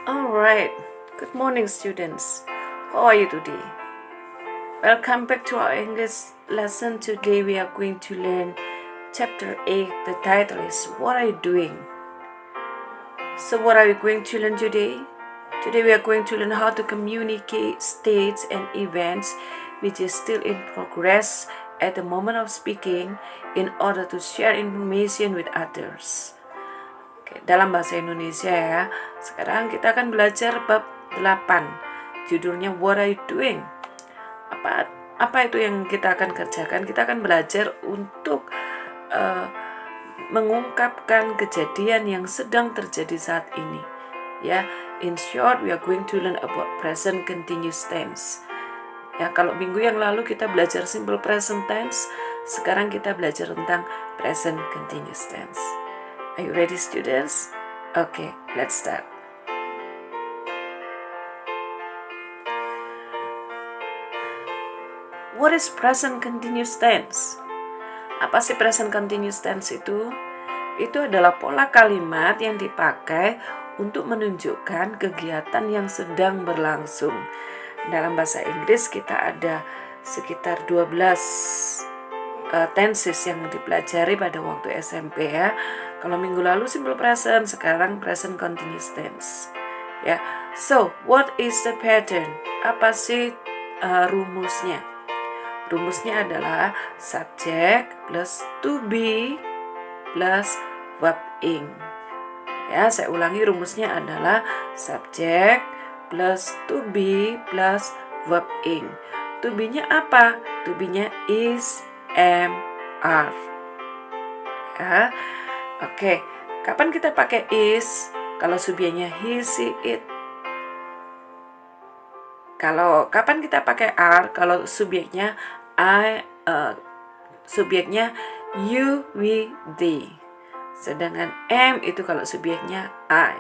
Alright, good morning, students. How are you today? Welcome back to our English lesson. Today we are going to learn chapter 8. The title is What Are You Doing? So, what are we going to learn today? Today we are going to learn how to communicate states and events which is still in progress at the moment of speaking in order to share information with others. Dalam bahasa Indonesia ya. Sekarang kita akan belajar bab 8. Judulnya What Are You Doing? Apa itu yang kita akan kerjakan? Kita akan belajar untuk mengungkapkan kejadian yang sedang terjadi saat ini. Ya, in short we are going to learn about present continuous tense. Ya, kalau minggu yang lalu kita belajar simple present tense, sekarang kita belajar tentang present continuous tense. Are you ready, students? Okay, let's start. What is present continuous tense? Apa sih present continuous tense itu? Itu adalah pola kalimat yang dipakai untuk menunjukkan kegiatan yang sedang berlangsung. Dalam bahasa Inggris kita ada sekitar 12 tenses yang dipelajari pada waktu SMP ya. Kalau minggu lalu simple present, sekarang present continuous tense. Ya. So, what is the pattern? Apa sih rumusnya? Rumusnya adalah subject plus to be plus verb ing. Ya, saya ulangi, rumusnya adalah subject plus to be plus verb ing. To be-nya apa? To be-nya is, am, are. Ya. Oke, kapan kita pakai is? Kalau subjeknya he, she, it. Kapan kita pakai are? Kalau subjeknya I, subjeknya you, we, they. Sedangkan am itu kalau subjeknya I.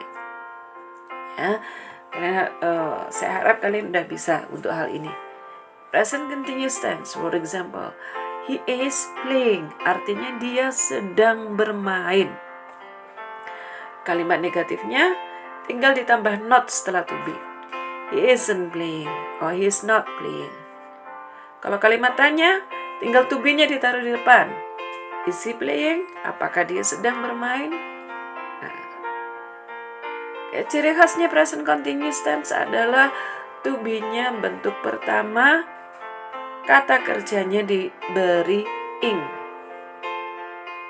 Ya, karena saya harap kalian udah bisa untuk hal ini. Present continuous tense, for example, he is playing, artinya dia sedang bermain. Kalimat negatifnya tinggal ditambah not setelah to be. He isn't playing or he is not playing. Kalau kalimat tanya, tinggal to be-nya ditaruh di depan. Is he playing? Apakah dia sedang bermain? Nah, ciri khasnya present continuous tense adalah to be-nya bentuk pertama, kata kerjanya diberi ing.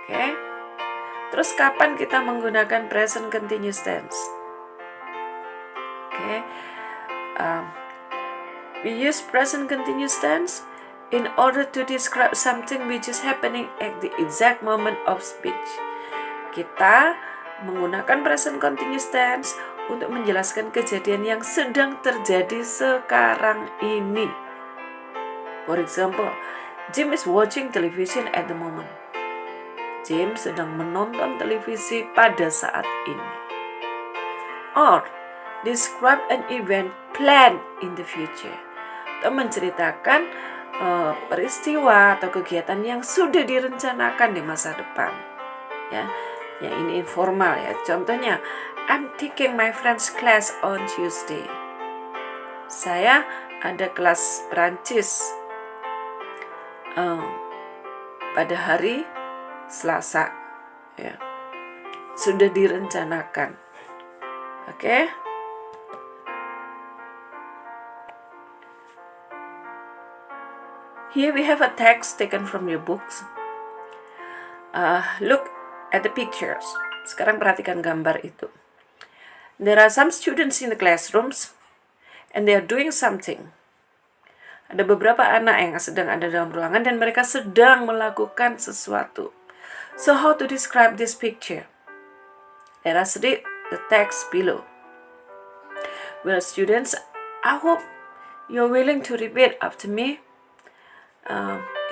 Oke. Terus kapan kita menggunakan present continuous tense? Oke. We use present continuous tense in order to describe something which is happening at the exact moment of speech. Kita menggunakan present continuous tense untuk menjelaskan kejadian yang sedang terjadi sekarang ini. For example, Jim is watching television at the moment. Jim sedang menonton televisi pada saat ini. Or, describe an event planned in the future. Atau menceritakan peristiwa atau kegiatan yang sudah direncanakan di masa depan. Ya, yang ini informal ya. Contohnya, I'm taking my friend's class on Tuesday. Saya ada kelas Perancis pada hari Selasa, ya, sudah direncanakan. Oke. Here we have a text taken from your books. Look at the pictures. Sekarang perhatikan gambar itu. There are some students in the classrooms and they are doing something. Ada beberapa anak yang sedang ada dalam ruangan dan mereka sedang melakukan sesuatu. So how to describe this picture? Let us read the text below. Well, students, I hope you're willing to repeat after me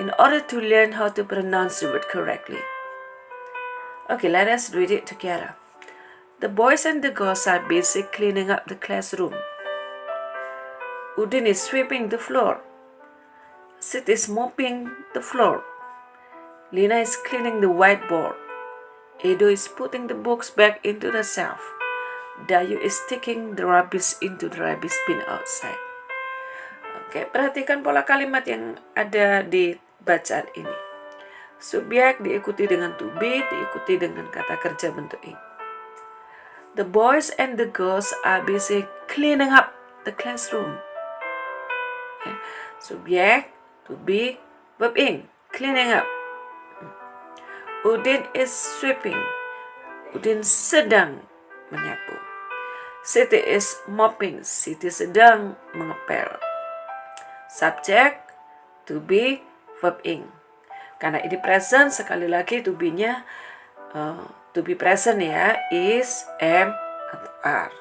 in order to learn how to pronounce the word correctly. Okay, let us read it together. The boys and the girls are busy cleaning up the classroom. Udin is sweeping the floor. Sid is mopping the floor. Lina is cleaning the whiteboard. Edo is putting the books back into the shelf. Dayu is taking the rubbish into the rubbish bin outside. Oke, perhatikan pola kalimat yang ada di bacaan ini. Subjek diikuti dengan to be, diikuti dengan kata kerja bentuk ing. The boys and the girls are busy cleaning up the classroom. Ya. Subjek, to be, verb ing, cleaning up. Udin is sweeping. Udin sedang menyapu. Siti is mopping. Siti sedang mengepel. Subject, to be, verb ing. Karena ini present, sekali lagi to be-nya to be present ya, is, am, atau are.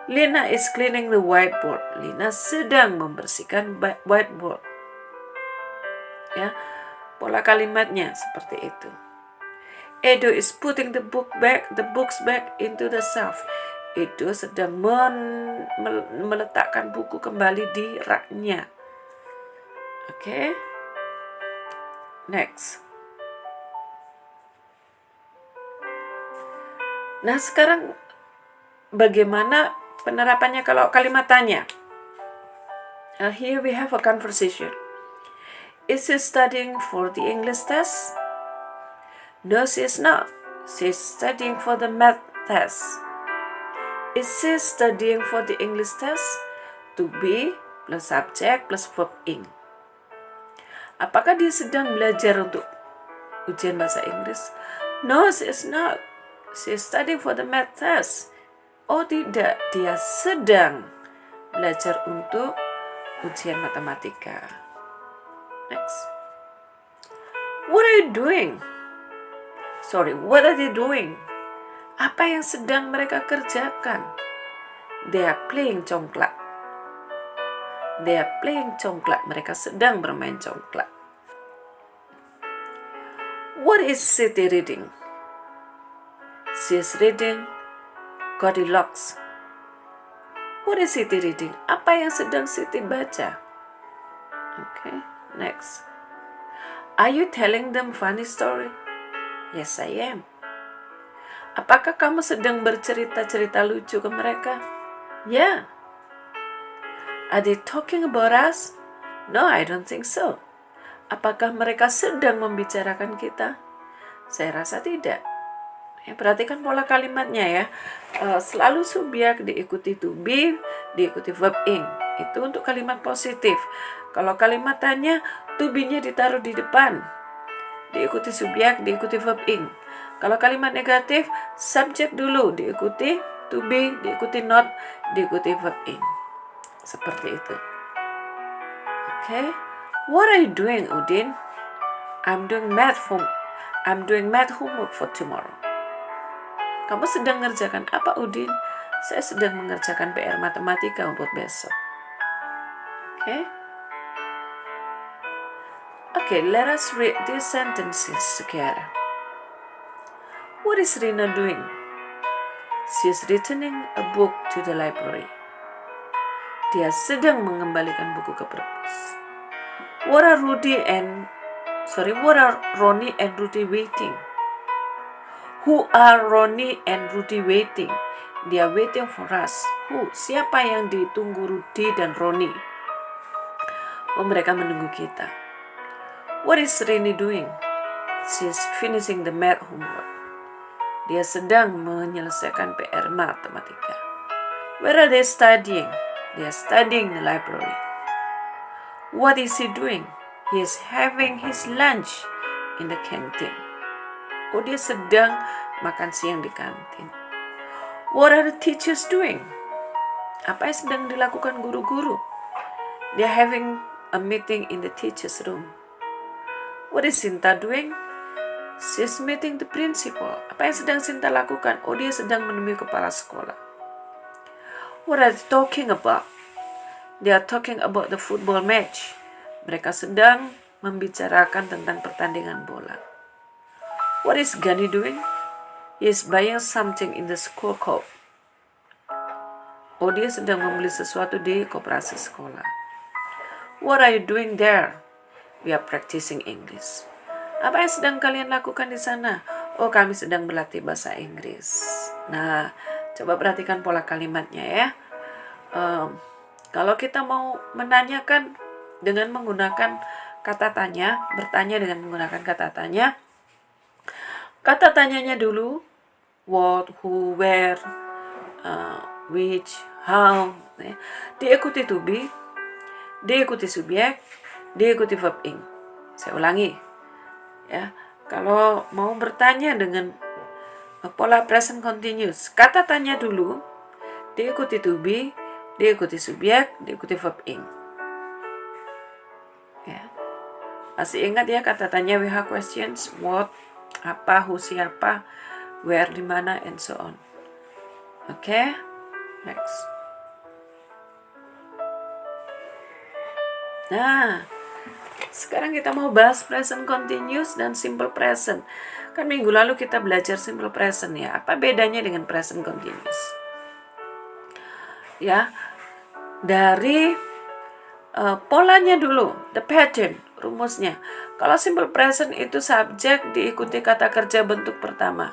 Lina is cleaning the whiteboard. Lina sedang membersihkan whiteboard. Ya, pola kalimatnya seperti itu. Edo is putting the books back into the shelf. Edo sedang meletakkan buku kembali di raknya. Oke. Next. Nah, sekarang bagaimana penerapannya kalau kalimat tanya? Here we have a conversation. Is she studying for the English test? No, she is not. She is studying for the math test. Is she studying for the English test? To be plus subject plus verb ing. Apakah dia sedang belajar untuk ujian bahasa Inggris? No, she is not. She is studying for the math test. Oh tidak, dia sedang belajar untuk ujian matematika. Next. What are you doing? What are they doing? Apa yang sedang mereka kerjakan? They are playing congklak. They are playing congklak. Mereka sedang bermain congklak. What is Siti reading? She is reading Goldilocks. What is Siti reading? Apa yang sedang Siti baca? Okay, next. Are you telling them funny story? Yes, I am. Apakah kamu sedang bercerita-cerita lucu ke mereka? Ya. Are they talking about us? No, I don't think so. Apakah mereka sedang membicarakan kita? Saya rasa tidak. Ya, perhatikan pola kalimatnya ya. Selalu subjek diikuti to be, diikuti verb ing. Itu untuk kalimat positif. Kalau kalimat tanya, to be-nya ditaruh di depan. Diikuti subjek, diikuti verb ing. Kalau kalimat negatif, subjek dulu, diikuti to be, diikuti not, diikuti verb ing. Seperti itu. Okay. What are you doing, Udin? I'm doing math homework for tomorrow. Kamu sedang mengerjakan apa, Udin? Saya sedang mengerjakan PR matematika untuk besok. Okay, let us read these sentences together. What is Rina doing? She is returning a book to the library. Dia sedang mengembalikan buku ke perpus. What are Ronnie and Rudy waiting? Who are Ronnie and Rudy waiting? They are waiting for us. Who? Siapa yang ditunggu Rudy dan Ronnie? Oh, mereka menunggu kita. What is Rini doing? She is finishing the math homework. Dia sedang menyelesaikan PR matematika. Where are they studying? They are studying in the library. What is he doing? He is having his lunch in the canteen. Oh, dia sedang makan siang di kantin. What are the teachers doing? Apa yang sedang dilakukan guru-guru? They are having a meeting in the teacher's room. What is Sinta doing? She's meeting the principal. Apa yang sedang Sinta lakukan? Oh, dia sedang menemui kepala sekolah. What are they talking about? They are talking about the football match. Mereka sedang membicarakan tentang pertandingan bola. What is Gani doing? He is buying something in the school co-op. Oh, dia sedang membeli sesuatu di koperasi sekolah. What are you doing there? We are practicing English. Apa yang sedang kalian lakukan di sana? Oh, kami sedang berlatih bahasa Inggris. Nah, Coba perhatikan pola kalimatnya ya. Kalau kita mau menanyakan dengan menggunakan kata tanya, bertanya dengan menggunakan kata tanyanya dulu, what, who, where, which, how, ya. Diikuti to be, diikuti subjek, diikuti verb ing. Saya ulangi ya. Kalau mau bertanya dengan pola present continuous, kata tanya dulu, diikuti to be, diikuti subjek, diikuti verb ing. Ya. Masih ingat ya kata tanya WH questions, what, apa, who, siapa, where, di mana, and so on. Oke, next. Nah, sekarang kita mau bahas present continuous dan simple present. Kan minggu lalu kita belajar simple present ya. Apa bedanya dengan present continuous? Ya, dari polanya dulu, the pattern, rumusnya. Kalau simple present itu subjek diikuti kata kerja bentuk pertama.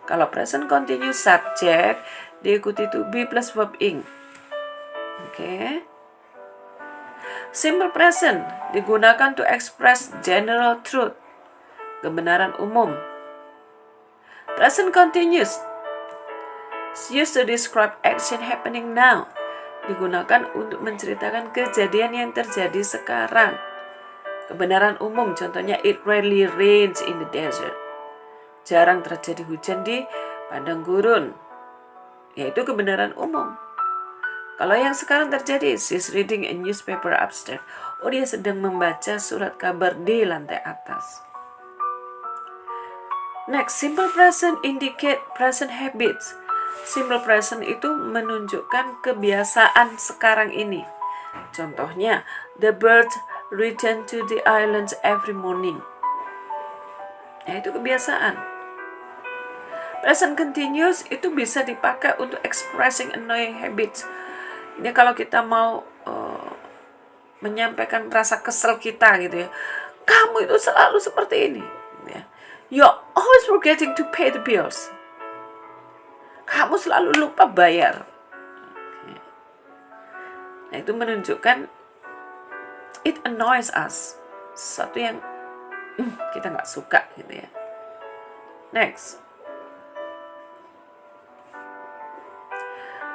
Kalau present continuous subjek diikuti to be plus verb ing. Oke. Simple present digunakan to express general truth, kebenaran umum. Present continuous used to describe action happening now, digunakan untuk menceritakan kejadian yang terjadi sekarang. Kebenaran umum, contohnya it rarely rains in the desert. Jarang terjadi hujan di padang gurun. Yaitu kebenaran umum. Kalau yang sekarang terjadi, she's reading a newspaper upstairs. Oh, dia sedang membaca surat kabar di lantai atas. Next, simple present indicate present habits. Simple present itu menunjukkan kebiasaan sekarang ini. Contohnya, the birds return to the islands every morning. Nah, itu kebiasaan. Present continuous itu bisa dipakai untuk expressing annoying habits. Ini kalau kita mau menyampaikan rasa kesel kita gitu ya. Kamu itu selalu seperti ini. Ya. You're always forgetting to pay the bills. Kamu selalu lupa bayar. Nah, itu menunjukkan it annoys us. Sesuatu yang kita nggak suka gitu ya. Next.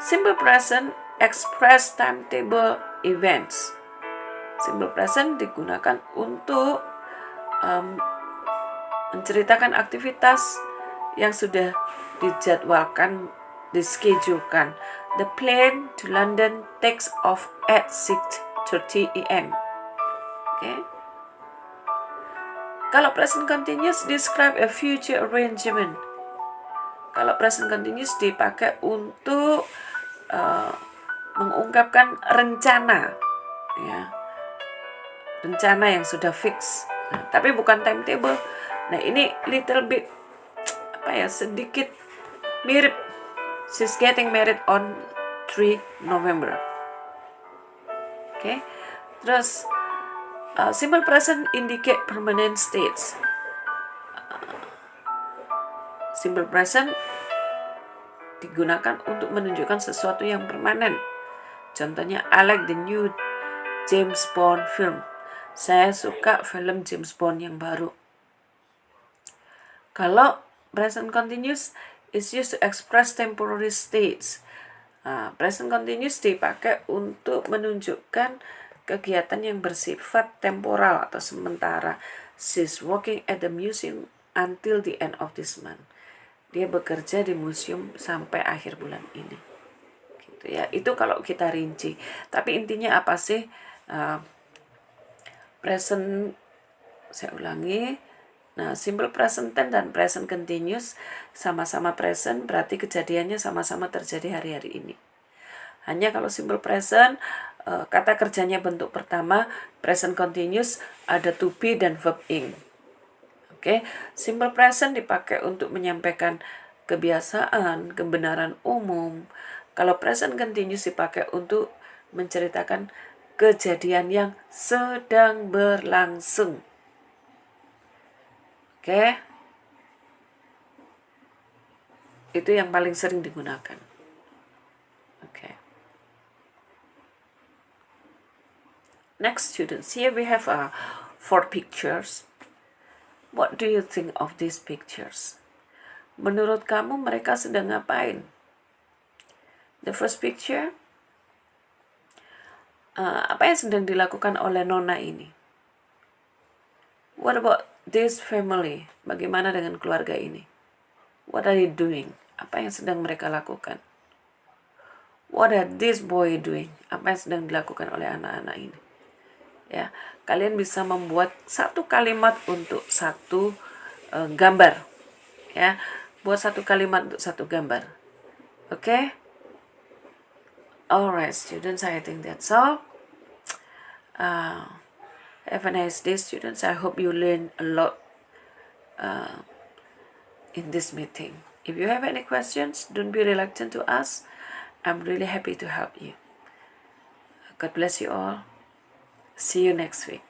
Simple present express timetable events. Simple present digunakan untuk menceritakan aktivitas yang sudah dijadwalkan, dischedulekan. The plane to London takes off at 6:30 a.m. Okay. Kalau present continuous describe a future arrangement. Kalau present continuous dipakai untuk mengungkapkan rencana, ya, rencana yang sudah fix. Nah, tapi bukan timetable. Nah, ini little bit sedikit mirip. She's getting married on 3 November. Oke. Terus simple present indicate permanent states. Simple present digunakan untuk menunjukkan sesuatu yang permanen. Contohnya, I like the new James Bond film. Saya suka film James Bond yang baru. Kalau present continuous is used to express temporary states. Present continuous dipakai untuk menunjukkan kegiatan yang bersifat temporal atau sementara. She's working at the museum until the end of this month. Dia bekerja di museum sampai akhir bulan ini. Gitu ya. Itu kalau kita rinci. Tapi intinya apa sih? Present, saya ulangi. Nah, simple present tense dan present continuous sama-sama present, berarti kejadiannya sama-sama terjadi hari-hari ini. Hanya kalau simple present, kata kerjanya bentuk pertama, present continuous ada to be dan verb ing. Oke, simple present dipakai untuk menyampaikan kebiasaan, kebenaran umum. Kalau present continuous dipakai untuk menceritakan kejadian yang sedang berlangsung. Oke. Itu yang paling sering digunakan. Okay. Next, students, here we have 4 pictures. What do you think of these pictures? Menurut kamu mereka sedang ngapain? The first picture, apa yang sedang dilakukan oleh nona ini? What about this family? Bagaimana dengan keluarga ini? What are they doing? Apa yang sedang mereka lakukan? What are this boy doing? Apa yang sedang dilakukan oleh anak-anak ini? Ya, kalian bisa membuat satu kalimat untuk satu gambar. Ya, buat satu kalimat untuk satu gambar. Okay? Alright, students, I think that's all. Have a nice day, students. I hope you learn a lot in this meeting. If you have any questions, don't be reluctant to ask. I'm really happy to help you. God bless you all. See you next week.